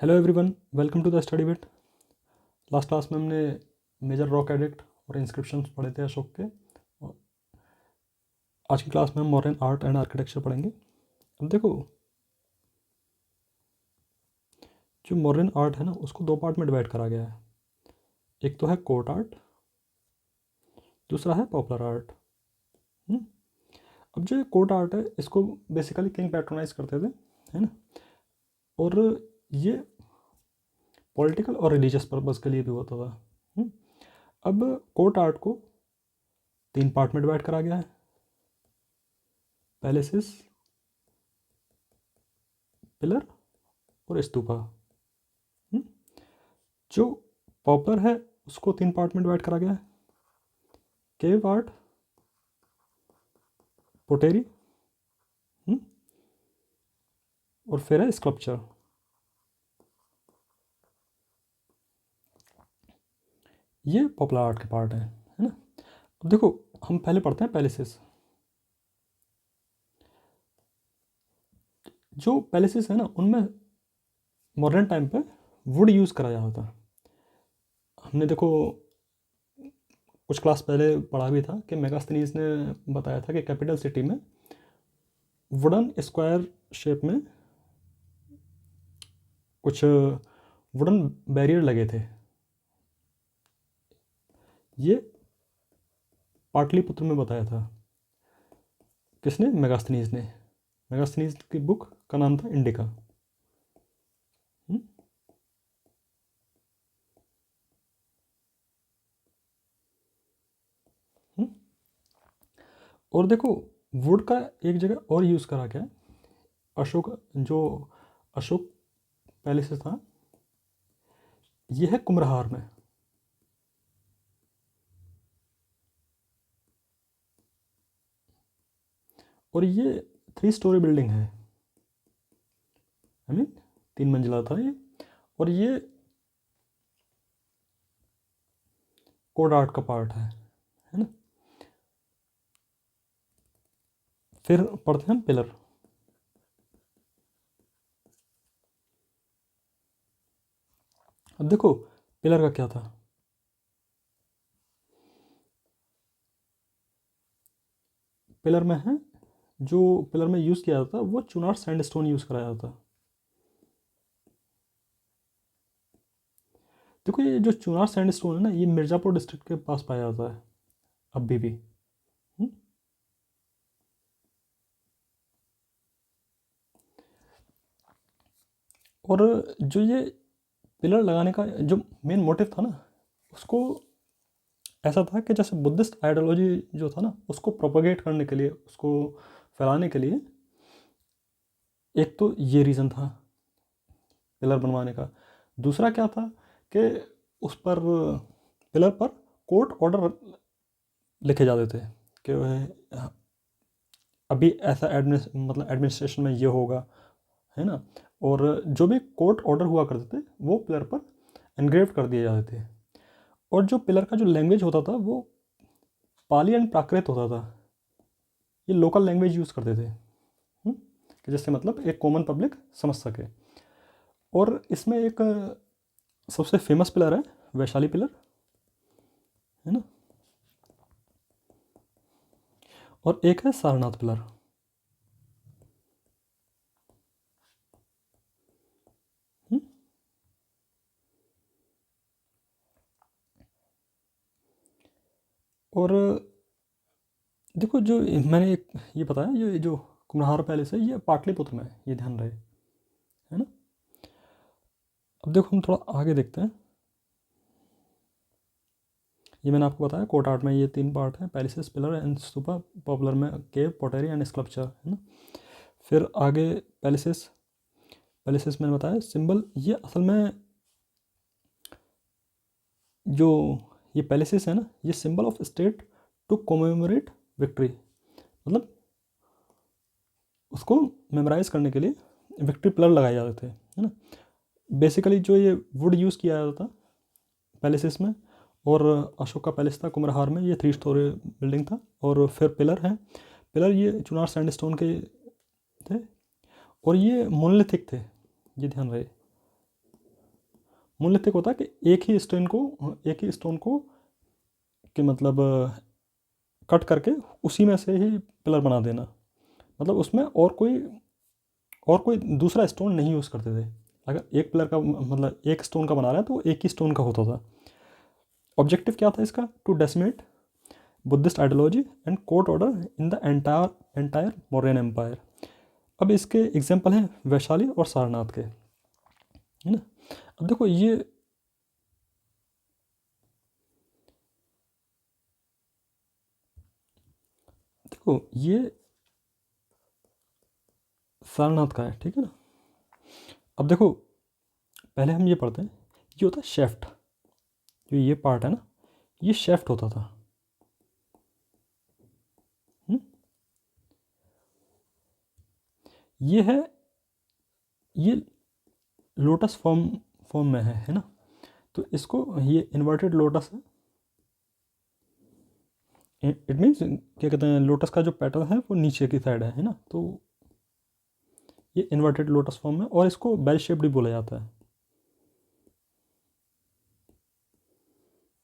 Hello everyone, welcome to the study bit. Last class में हमने major rock edict और inscriptions पढ़े थे अशोक के। और आज की क्लास में हम मॉडर्न आर्ट एंड आर्किटेक्चर पढ़ेंगे। अब देखो, जो मॉडर्न आर्ट है ना, उसको दो पार्ट में डिवाइड करा गया है। एक तो है कोर्ट आर्ट, दूसरा है पॉपुलर आर्ट। अब जो ये कोर्ट आर्ट है, इसको बेसिकली किंग पैट्रोनाइज करते थे, है ना। और ये पॉलिटिकल और रिलीजियस पर्पज़ के लिए भी होता था। अब कोर्ट आर्ट को तीन पार्ट में डिवाइड करा गया है: पैलेसेस, पिलर और स्तूपा। जो पॉपुलर है उसको तीन पार्ट में डिवाइड करा गया है: केव आर्ट, पोटेरी, और फिर है स्कल्पचर। ये पॉपुलर आर्ट के पार्ट है ना। अब देखो, हम पहले पढ़ते हैं पैलेसेस। जो पैलेसेस है ना, उनमें मॉडर्न टाइम पे वुड यूज़ करा जाता था। हमने देखो कुछ क्लास पहले पढ़ा भी था कि मेगास्थनीज ने बताया था कि कैपिटल सिटी में वुडन स्क्वायर शेप में कुछ वुडन बैरियर लगे थे। ये पाटलिपुत्र में बताया था। किसने? मेगास्थनीज ने। मेगास्थनीज की बुक का नाम था इंडिका। और देखो, वुड का एक जगह और यूज़ करा गया। अशोक पैलेस था, ये है कुम्रहार में। और ये 3 स्टोरी बिल्डिंग है, आई मीन 3 मंजिला था ये। और ये कोड आर्ट का पार्ट है ना। फिर पढ़ते हैं पिलर। अब देखो, पिलर का क्या था। पिलर में है, जो पिलर में यूज़ किया जाता वो चुनार सैंडस्टोन यूज़ कराया जाता। देखो, ये जो चुनार सैंडस्टोन है ना, ये मिर्ज़ापुर डिस्ट्रिक्ट के पास पाया जाता है अभी भी। और जो ये पिलर लगाने का जो मेन मोटिव था ना, उसको ऐसा था कि जैसे बुद्धिस्ट आइडियोलॉजी जो था ना, उसको प्रोपोगेट करने के लिए, उसको फैलाने के लिए एक तो ये रीज़न था पिलर बनवाने का। दूसरा क्या था कि उस पर पिलर पर कोर्ट ऑर्डर लिखे जाते थे कि अभी ऐसा एडमिनिस्ट्रेशन में ये होगा, है ना। और जो भी कोर्ट ऑर्डर हुआ करते थे वो पिलर पर एनग्रेव कर दिए जाते थे। और जो पिलर का जो लैंग्वेज होता था वो पाली एंड प्राकृत होता था। ये लोकल लैंग्वेज यूज़ करते थे कि जिससे मतलब एक कॉमन पब्लिक समझ सके। और इसमें एक सबसे फेमस पिलर है वैशाली पिलर, है ना। और एक है सारनाथ पिलर। और देखो, जो मैंने एक ये बताया, ये जो कुम्हार पैलेस है ये पाटलिपुत्र में है, ये ध्यान रहे, है ना। अब देखो, हम थोड़ा आगे देखते हैं। ये मैंने आपको बताया कोर्ट आर्ट में ये 3 पार्ट हैं: palaces, pillar and stupa. Popular में केव, पोटेरी एंड स्कल्पचर, है ना। फिर आगे पैलेसेस। पैलेसेस मैंने बताया सिंबल, ये असल में जो ये पैलेसेस है ना, ये symbol of state to commemorate victory. मतलब उसको मेमोराइज करने के लिए विक्ट्री पिलर लगाए जाते थे, है ना। बेसिकली जो ये वुड यूज़ किया जाता था पैलेसेस में। और अशोक का पैलेस था कुम्हरार में, ये 3 स्टोरी बिल्डिंग था। और फिर पिलर है, पिलर ये चुनार सैंडस्टोन के थे और ये मोनोलिथिक थे, ये ध्यान रहे। मोनोलिथिक होता है कि एक ही स्टोन को कि मतलब कट करके उसी में से ही पिलर बना देना, मतलब उसमें और कोई दूसरा स्टोन नहीं यूज़ करते थे। अगर एक पिलर का मतलब एक स्टोन का बना रहा है तो वो एक ही स्टोन का होता था। ऑब्जेक्टिव क्या था इसका? To decimate Buddhist ideology and court order in the entire Mauryan empire. अब इसके एग्जाम्पल हैं वैशाली और सारनाथ के, है ना। अब देखो ये सारनाथ का है, ठीक है ना। अब देखो पहले हम ये पढ़ते हैं, ये होता है शेफ्ट, जो ये पार्ट है ना, ये शेफ्ट होता था। हुँ? ये है, ये लोटस फॉर्म में है ना। तो इसको ये इन्वर्टेड लोटस है। इट मीन्स क्या कहते हैं, लोटस का जो पेटल है वो नीचे की साइड है ना। तो ये इन्वर्टेड लोटस फॉर्म है और इसको बेल शेप्ड भी बोला जाता है।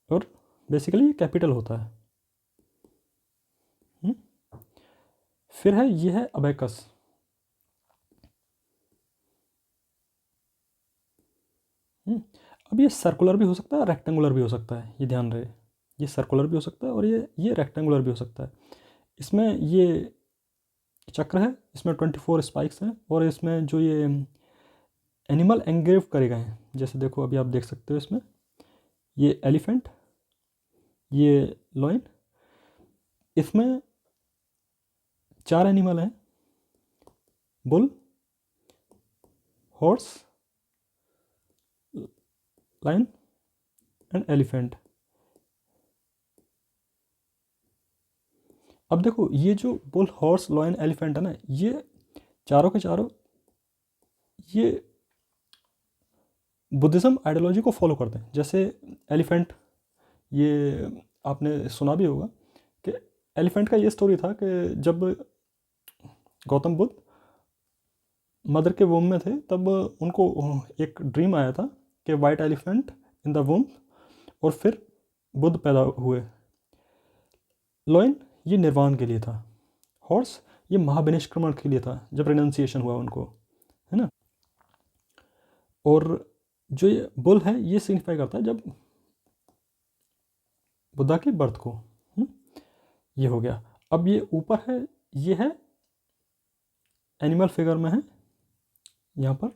और बेसिकली ये कैपिटल होता है। हुँ? फिर है, ये है अबेकस। अब ये सर्कुलर भी हो सकता है, रेक्टेंगुलर भी हो सकता है, ये ध्यान रहे। ये सर्कुलर भी हो सकता है और ये रेक्टेंगुलर भी हो सकता है। इसमें ये चक्र है, इसमें 24 स्पाइक्स हैं और इसमें जो ये एनिमल एंग्रेव करे गए हैं, जैसे देखो अभी आप देख सकते हो इसमें ये एलिफेंट, ये लॉइन, इसमें 4 एनिमल हैं, bull, horse, line and elephant. अब देखो ये जो बुल, हॉर्स, लॉयन, एलिफेंट है ना, ये चारों के चारों ये बुद्धिज़्म आइडियोलॉजी को फॉलो करते हैं। जैसे एलिफेंट, ये आपने सुना भी होगा कि एलिफेंट का ये स्टोरी था कि जब गौतम बुद्ध मदर के वोम में थे तब उनको एक ड्रीम आया था कि वाइट एलिफेंट इन द वोम, और फिर बुद्ध पैदा हुए। लॉयन ये निर्वाण के लिए था, हॉर्स ये महाविनिष्क्रमण के लिए था जब रिनंसिएशन हुआ उनको, है ना। और जो ये बुल है ये सिग्निफाई करता है जब बुद्धा की बर्थ को। ये हो गया। अब ये ऊपर है, ये है एनिमल फिगर में है यहाँ पर।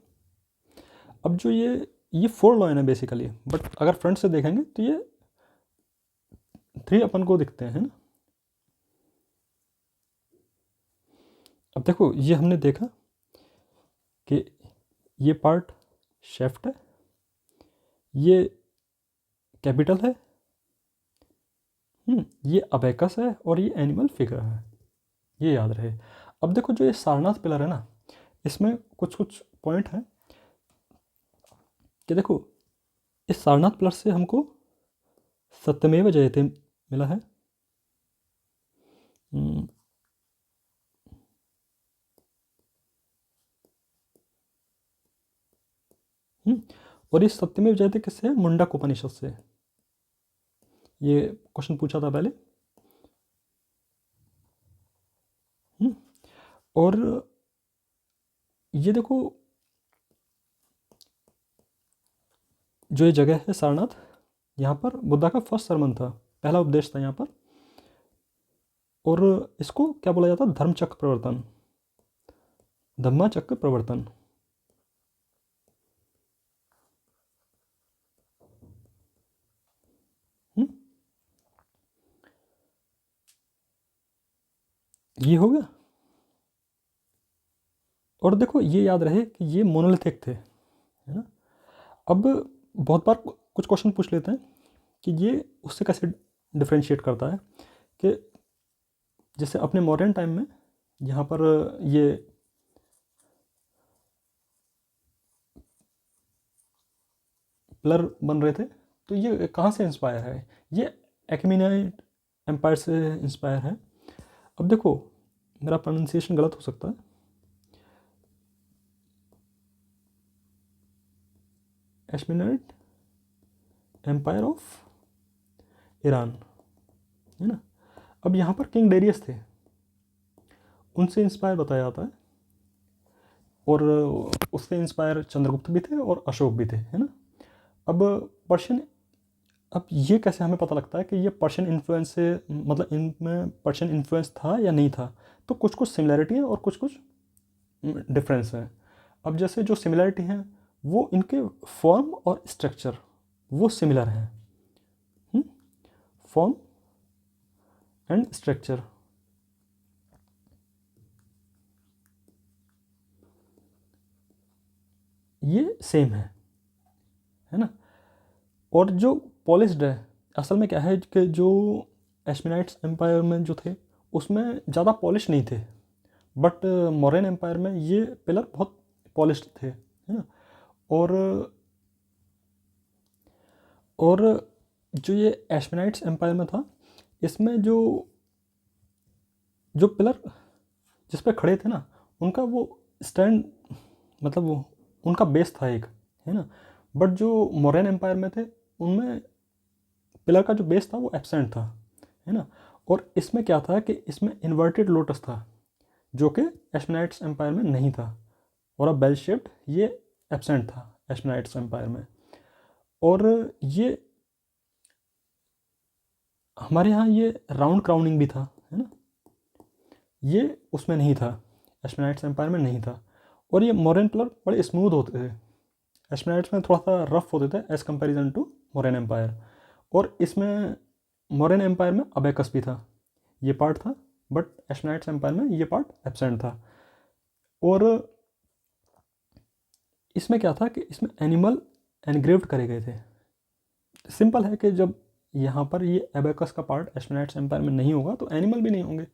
अब जो ये 4 लॉयन है बेसिकली, बट अगर फ्रंट से देखेंगे तो ये 3 अपन को दिखते हैं, है ना। अब देखो ये हमने देखा कि ये पार्ट शेफ्ट है, ये कैपिटल है, ये अबेकस है और ये एनिमल फिगर है, ये याद रहे। अब देखो जो ये सारनाथ पिलर है ना, इसमें कुछ कुछ पॉइंट हैं कि देखो इस सारनाथ पिलर से हमको सत्यमेव जयते मिला है। हम्म, और इस सत्यमेव जयते किससे है? मुंडक उपनिषद से। ये क्वेश्चन पूछा था पहले। और ये देखो जो ये जगह है सारनाथ, यहाँ पर बुद्धा का फर्स्ट सरमन था, पहला उपदेश था यहाँ पर। और इसको क्या बोला जाता है? धर्म चक्र प्रवर्तन, धम्मा चक्र प्रवर्तन। ये हो गया। और देखो ये याद रहे कि ये मोनोलिथिक थे, है ना। अब बहुत बार कुछ क्वेश्चन पूछ लेते हैं कि ये उससे कैसे डिफ्रेंशिएट करता है, कि जैसे अपने मॉडर्न टाइम में यहाँ पर ये पिलर बन रहे थे, तो ये कहाँ से इंस्पायर है? ये एक्मीनाइट एम्पायर से इंस्पायर है। अब देखो मेरा प्रोनाउंसिएशन गलत हो सकता है, एशमिनाइट एम्पायर ऑफ ईरान, है ना। अब यहाँ पर किंग डेरियस थे, उनसे इंस्पायर बताया जाता है, और उससे इंस्पायर चंद्रगुप्त भी थे और अशोक भी थे, है ना। अब पर्शियन, अब ये कैसे हमें पता लगता है कि ये पर्शियन इन्फ्लुएंस से, मतलब इनमें पर्शियन इन्फ्लुएंस था या नहीं था? तो कुछ कुछ सिमिलैरिटी हैं और कुछ कुछ डिफरेंस हैं। अब जैसे जो सिमिलैरिटी हैं वो इनके फॉर्म और स्ट्रक्चर वो सिमिलर हैं, फॉर्म एंड स्ट्रक्चर। ये सेम है ना। और जो पॉलिश्ड है, असल में क्या है कि जो एशमिनाइट्स एम्पायर में जो थे उसमें ज़्यादा पॉलिश नहीं थे, बट मौर्यन एम्पायर में ये पिलर बहुत पॉलिश्ड थे, है ना। और और जो ये एशमिनाइट्स एम्पायर में था, इसमें जो जो पिलर जिस पे खड़े थे ना, उनका वो स्टैंड, मतलब वो उनका बेस था एक, है ना। बट जो मौर्यन एम्पायर में थे उनमें पिलर का जो बेस था वो एब्सेंट था, है ना। और इसमें क्या था कि इसमें इन्वर्टेड लोटस था, जो कि एशमिनाइट्स एम्पायर में नहीं था, और अब बेल शेप्ड ये एब्सेंट था एशमिनाइट्स एम्पायर में। और ये हमारे यहाँ ये राउंड क्राउनिंग भी था, है ना, ये उसमें नहीं था, एशमिनाइट्स एम्पायर में नहीं था। और ये मौर्यन पिलर बड़े स्मूथ होते थे, एशमिनाइट्स में थोड़ा सा रफ होते थे as comparison to Mauryan empire. और इसमें मौर्यन एम्पायर में अबेकस भी था, ये पार्ट था, बट एशमिनाइट्स एम्पायर में ये पार्ट एब्सेंट था। और इसमें क्या था कि इसमें एनिमल एनग्रेव्ड करे गए थे। सिंपल है कि जब यहाँ पर ये एबेकस का पार्ट एशमिनाइट्स एम्पायर में नहीं होगा तो एनिमल भी नहीं होंगे।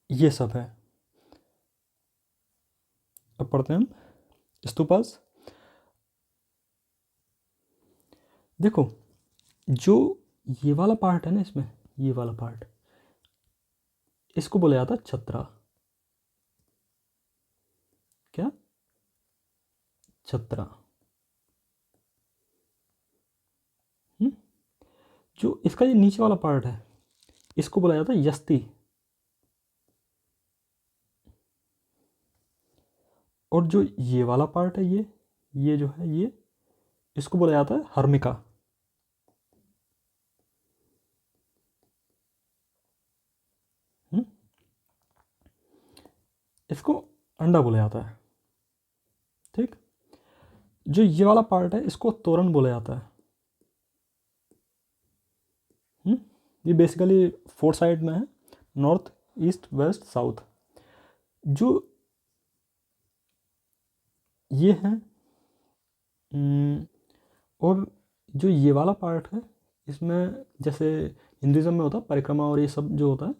ये सब है। अब पढ़ते हैं हम स्तूपास। देखो जो ये वाला पार्ट है ना, इसमें ये वाला पार्ट, इसको बोला जाता है छत्रा। क्या? छत्रा। जो इसका ये नीचे वाला पार्ट है इसको बोला जाता है यस्ती। और जो ये वाला पार्ट है, ये जो है ये, इसको बोला जाता है हर्मिका। इसको अंडा बोला जाता है, ठीक। जो ये वाला पार्ट है इसको तोरण बोला जाता है। ये बेसिकली 4 साइड में है, नॉर्थ ईस्ट वेस्ट साउथ। जो ये है, और जो ये वाला पार्ट है इसमें जैसे हिंदुज़म में होता है परिक्रमा और ये सब जो होता है,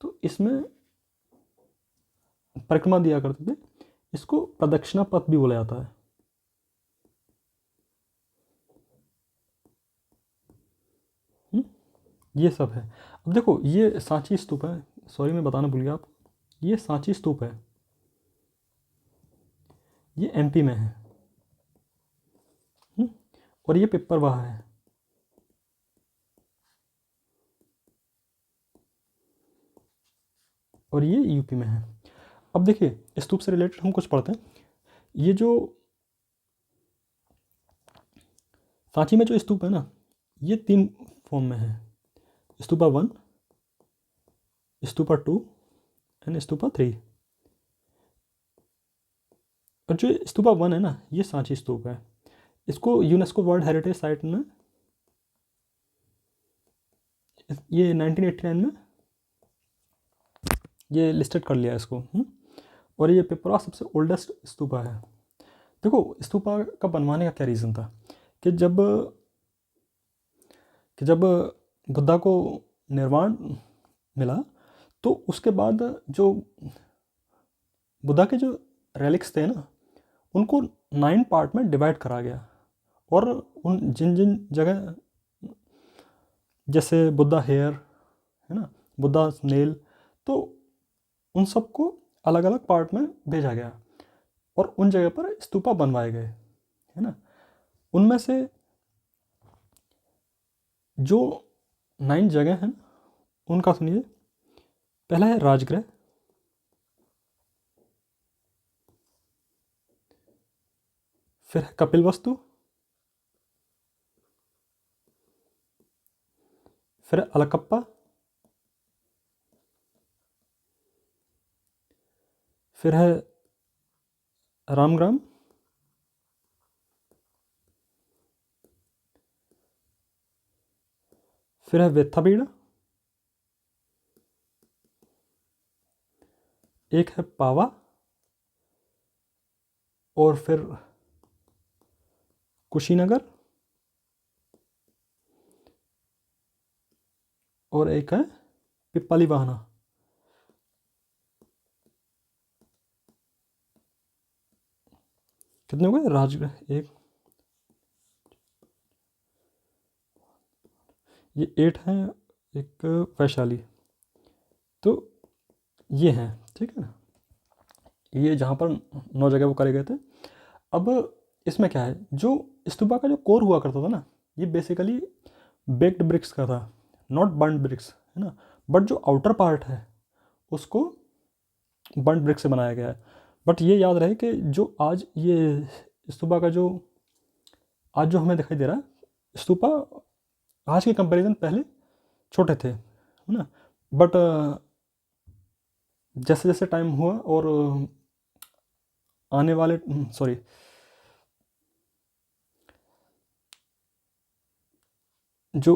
तो इसमें परिक्रमा दिया करते थे, इसको प्रदक्षिणा पथ भी बोला जाता है। ये सब है। अब देखो ये सांची स्तूप है, सॉरी मैं बताना भूल गया आपको, ये सांची स्तूप है, ये एमपी में है। और ये पिपरवाह है, और ये यूपी में है। अब देखिए स्तूप से रिलेटेड हम कुछ पढ़ते हैं। ये जो सांची में जो स्तूप है ना, ये 3 फॉर्म में है, स्तूपा 1, स्तूपा 2 एंड स्तूपा 3। और जो स्तूपा 1 है ना, ये सांची स्तूप है, इसको यूनेस्को वर्ल्ड हेरिटेज साइट में ये 1989 में ये लिस्टेड कर लिया इसको। और ये पिपरा सबसे ओल्डेस्ट स्तूपा है। देखो स्तूपा का बनवाने का क्या रीज़न था कि जब बुद्धा को निर्वाण मिला तो उसके बाद जो बुद्धा के जो रेलिक्स थे ना, उनको 9 पार्ट में डिवाइड करा गया। और उन जिन जिन जगह, जैसे बुद्धा हेयर है ना, बुद्धा स्नेल, तो उन सबको अलग अलग पार्ट में भेजा गया और उन जगह पर स्तूपा बनवाए गए, है ना। उनमें से जो 9 जगह हैं उनका सुनिए। पहला है राजगृह, फिर है कपिल वस्तु, फिर है अलकप्पा, फिर है रामग्राम, फिर है वेथाबीड़ा, एक है पावा, और फिर कुशीनगर, और एक है पिप्पाली वाहना। कितने हो गए राजगृह? एक, ये 8 हैं, एक वैशाली। तो ये हैं, ठीक है ना, ये जहाँ पर 9 जगह वो करे गए थे। अब इसमें क्या है, जो स्तूपा का जो कोर हुआ करता था ना, ये बेसिकली बेक्ड ब्रिक्स का था, नॉट बर्न्ड ब्रिक्स, है ना। बट जो आउटर पार्ट है उसको बर्न्ड ब्रिक्स से बनाया गया है। बट ये याद रहे कि जो आज ये स्तूपा का जो आज जो हमें दिखाई दे रहा है स्तूपा, आज के कंपैरिजन पहले छोटे थे, है ना। बट जैसे जैसे टाइम हुआ और आने वाले सॉरी जो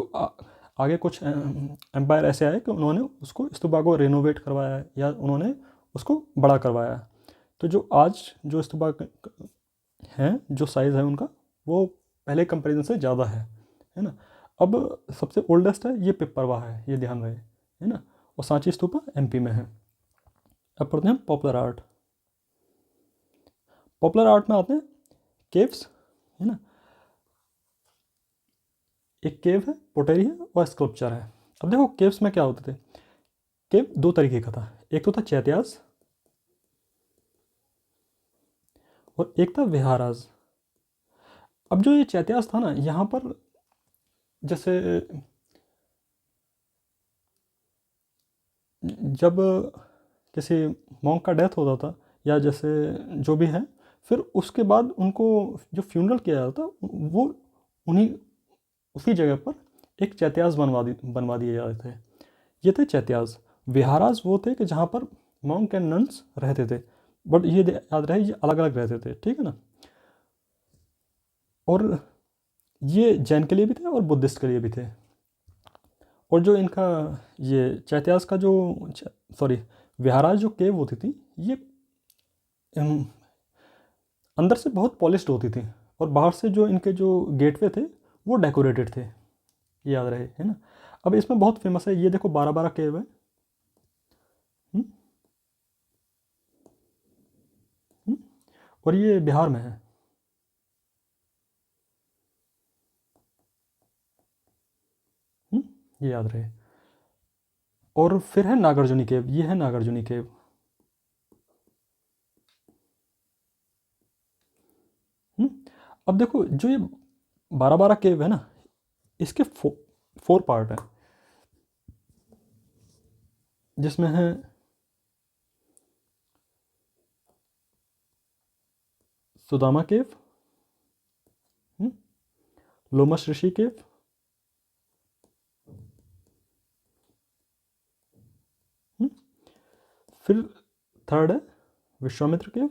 आगे कुछ एम्पायर ऐसे आए कि उन्होंने उसको स्तूपा को रेनोवेट करवाया या उन्होंने उसको बड़ा करवाया। तो जो आज जो स्तूपा हैं, जो साइज़ है उनका, वो पहले कंपैरिजन से ज़्यादा है ना। अब सबसे ओल्डेस्ट है ये पिपरवा है, ये ध्यान रहे, है ना। और सांची स्तूपा एमपी में है। अब पढ़ते हैं पॉपुलर आर्ट। पॉपुलर आर्ट में आते हैं केव्स, है ना। एक केव है, पोटेरी है और स्कल्पचर है। अब देखो केव्स में क्या होते थे। केव दो तरीके का था, एक तो था चैत्यास और एक था विहाराज। अब जो ये चैत्यास था ना, यहाँ पर जैसे जब किसी मॉन्क का डेथ होता था या जैसे जो भी है, फिर उसके बाद उनको जो फ्यूनरल किया जाता था वो उन्हीं उसी जगह पर एक चैत्यास बनवा दिए जाते थे। ये थे चैत्यास। विहारास वो थे कि जहाँ पर मॉन्क एंड नन्स रहते थे। बट ये याद रहे ये अलग अलग रहते थे, ठीक है ना। और ये जैन के लिए भी थे और बुद्धिस्ट के लिए भी थे। और जो इनका ये चैत्यास का जो सॉरी विहारास जो केव होती थी, ये अंदर से बहुत पॉलिश्ड होती थी और बाहर से जो इनके जो गेटवे थे वो डेकोरेटेड थे, ये याद रहे, है ना। अब इसमें बहुत फेमस है, ये देखो 12 केव है। हुँ? हुँ? और ये बिहार में है। हुँ? ये याद रहे। और फिर है नागार्जुनी केव, ये है नागार्जुनी केव। हुँ? अब देखो जो ये 12 केव है ना, इसके 4 पार्ट हैं, जिसमें है सुदामा केव, हुँ? लोमश ऋषि केव, हुँ? फिर थर्ड है विश्वामित्र केव,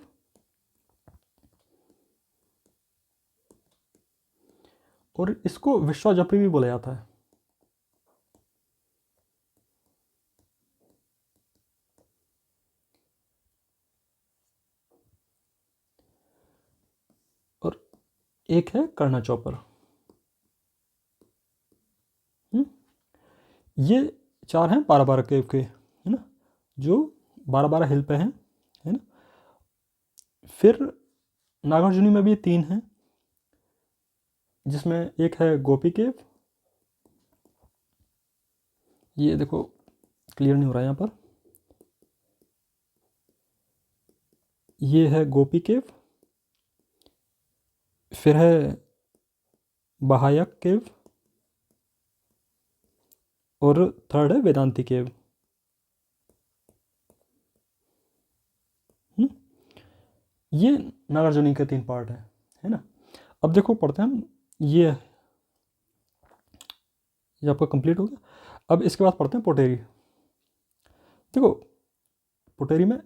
और इसको विश्वाजपरी भी बोला जाता है। और एक है कर्णा चौपर। हुँ? ये 4 हैं 12 केव के, है ना, जो 12 हिल पे हैं, है ना। फिर नागार्जुनी में भी 3 हैं, जिसमें एक है गोपी केव, ये देखो क्लियर नहीं हो रहा है यहाँ पर, ये है गोपी केव। फिर है बहायक केव, और थर्ड है वेदांती केव। ये नागार्जुनी के 3 पार्ट है ना। अब देखो पढ़ते हैं हम, ये आपका कंप्लीट हो गया। अब इसके बाद पढ़ते हैं पोटेरी। देखो पोटेरी में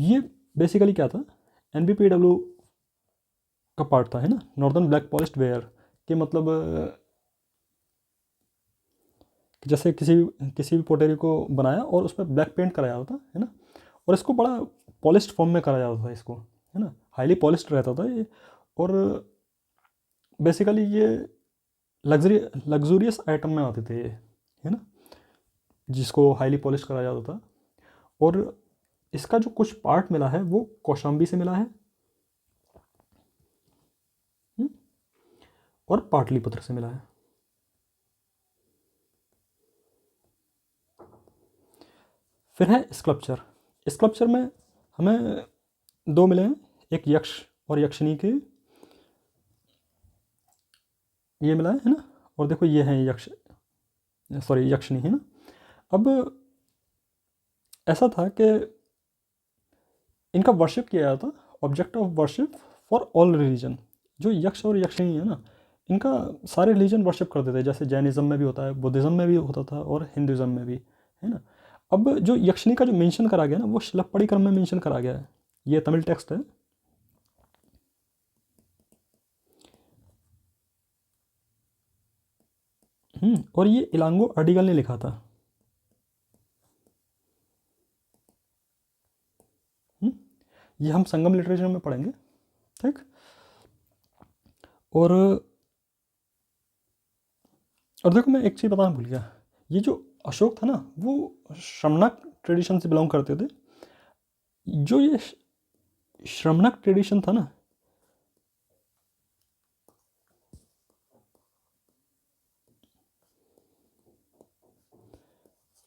ये बेसिकली क्या था, NBPW का पार्ट था, है ना, नॉर्दर्न ब्लैक पॉलिश्ड वेयर, कि मतलब कि जैसे किसी भी पोटेरी को बनाया और उस पर ब्लैक पेंट कराया होता है ना, और इसको बड़ा पॉलिश्ड फॉर्म में कराया जाता था इसको, है ना, हाईली पॉलिश्ड रहता था ये। और बेसिकली ये लग्जूरियस आइटम में आते थे ये, है ना, जिसको हाईली पॉलिश कराया जाता था। और इसका जो कुछ पार्ट मिला है वो कौशाम्बी से मिला है, और पाटलिपुत्र से मिला है। फिर है स्कल्पचर। स्कल्पचर में हमें 2 मिले हैं, एक यक्ष और यक्षिणी के, ये मिला है ना, और देखो ये है यक्षिणी, है ना। अब ऐसा था कि इनका वर्शिप किया जाता, object of worship for all religion. जो यक्ष और यक्षिणी है ना, इनका सारे रिलीजन वर्शिप करते थे, जैसे जैनिज़्म में भी होता है, बुद्धिज़्म में भी होता था, और हिंदुज़्म में भी, है ना। अब जो यक्षिणी का जो मेंशन करा गया ना, वो शिलप्पड़ी क्रम में मेंशन करा गया है, ये तमिल टेक्स्ट है। और ये इलांगो अडिगल ने लिखा था। ये हम संगम लिटरेचर में पढ़ेंगे, ठीक। और देखो मैं एक चीज़ बताना भूल गया, ये जो अशोक था ना, वो श्रमणक ट्रेडिशन से बिलोंग करते थे। जो ये श्रमणक ट्रेडिशन था ना,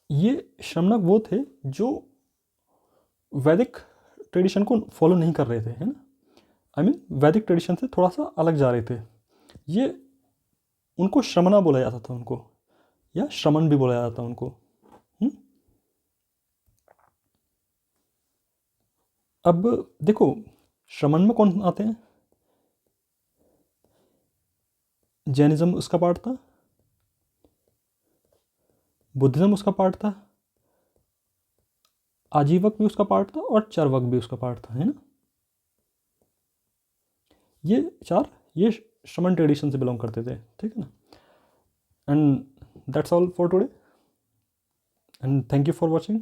ये श्रमणक वो थे जो वैदिक ट्रेडिशन को फॉलो नहीं कर रहे थे, है ना, आई मीन वैदिक ट्रेडिशन से थोड़ा सा अलग जा रहे थे। ये उनको श्रमणा बोला जाता था उनको, या श्रमण भी बोला जाता था उनको। अब देखो श्रमण में कौन आते हैं, जैनिज्म उसका पार्ट था, बुद्धिज्म उसका पार्ट था, आजीवक भी उसका पार्ट था, और चरवक भी उसका पार्ट था, है ना। ये श्रमण ट्रेडिशन से बिलोंग करते थे, ठीक है ना। And that's all for today, and thank you for watching.